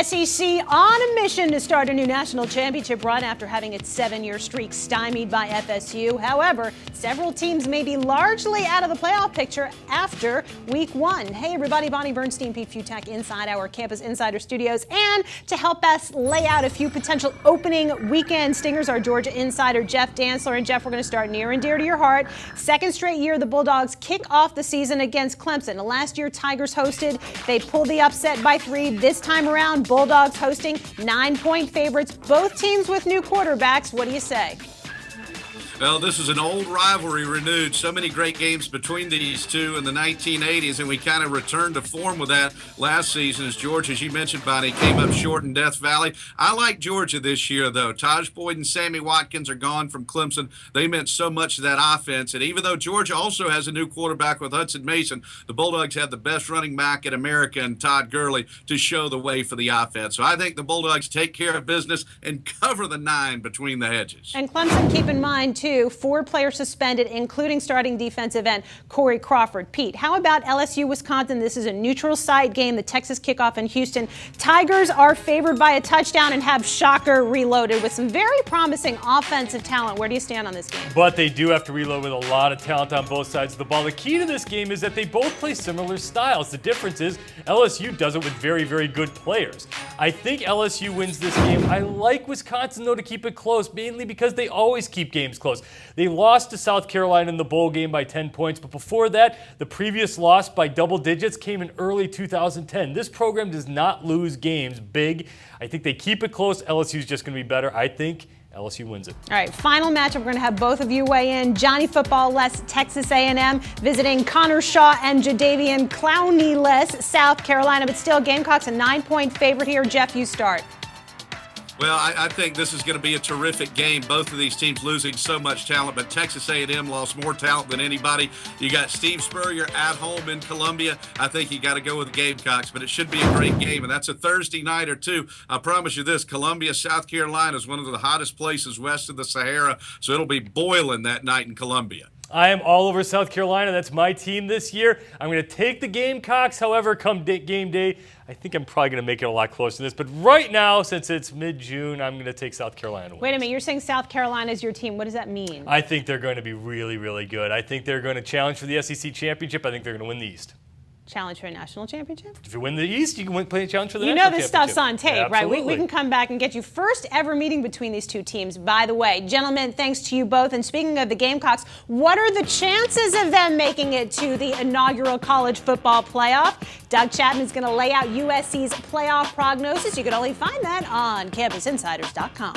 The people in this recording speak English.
SEC on a mission to start a new national championship run after having its 7-year streak stymied by FSU. However, several teams may be largely out of the playoff picture after week 1. Hey everybody, Bonnie Bernstein, Pete Fiutak inside our Campus Insider studios. And to help us lay out a few potential opening weekend stingers, our Georgia insider Jeff Danztler. And Jeff, we're going to start near and dear to your heart. Second straight year the Bulldogs kick off the season against Clemson. Last year Tigers hosted. They pulled the upset by 3. This time around, Bulldogs hosting, 9-point favorites, both teams with new quarterbacks. What do you say? Well, this is an old rivalry renewed. So many great games between these two in the 1980s, and we kind of returned to form with that last season as Georgia, as you mentioned, Bonnie, came up short in Death Valley. I like Georgia this year, though. Taj Boyd and Sammy Watkins are gone from Clemson. They meant so much to that offense, and even though Georgia also has a new quarterback with Hudson Mason, the Bulldogs have the best running back in America in Todd Gurley to show the way for the offense. So I think the Bulldogs take care of business and cover the 9 between the hedges. And Clemson, keep in mind, too, 4 players suspended, including starting defensive end Corey Crawford. Pete, how about LSU, Wisconsin? This is a neutral site game, the Texas kickoff in Houston. Tigers are favored by a touchdown and have Shocker reloaded with some very promising offensive talent. Where do you stand on this game? But they do have to reload with a lot of talent on both sides of the ball. The key to this game is that they both play similar styles. The difference is LSU does it with very, very good players. I think LSU wins this game. I like Wisconsin, though, to keep it close, mainly because they always keep games close. They lost to South Carolina in the bowl game by 10 points, but before that, the previous loss by double digits came in early 2010. This program does not lose games big. I think they keep it close. LSU is just going to be better. I think LSU wins it. All right, final matchup. We're going to have both of you weigh in. Johnny Football-less Texas A&M visiting Connor Shaw and Jadeveon Clowney-less South Carolina, but still Gamecocks a 9-point favorite here. Jeff, you start. Well, I think this is going to be a terrific game. Both of these teams losing so much talent, but Texas A&M lost more talent than anybody. You got Steve Spurrier at home in Columbia. I think you got to go with the Gamecocks, but it should be a great game, and that's a Thursday night or two. I promise you this, Columbia, South Carolina is one of the hottest places west of the Sahara, so it'll be boiling that night in Columbia. I am all over South Carolina. That's my team this year. I'm going to take the Gamecocks. However, come game day, I think I'm probably going to make it a lot closer than this. But right now, since it's mid-June, I'm going to take South Carolina to win. Wait a minute. You're saying South Carolina is your team. What does that mean? I think they're going to be really, really good. I think they're going to challenge for the SEC championship. I think they're going to win the East. Challenge for a national championship? If you win the East, you can play a challenge for the national championship. You know this stuff's on tape, yeah, right? We can come back and get you first ever meeting between these two teams. By the way, gentlemen, thanks to you both. And speaking of the Gamecocks, what are the chances of them making it to the inaugural college football playoff? Doug Chapman is going to lay out USC's playoff prognosis. You can only find that on CampusInsiders.com.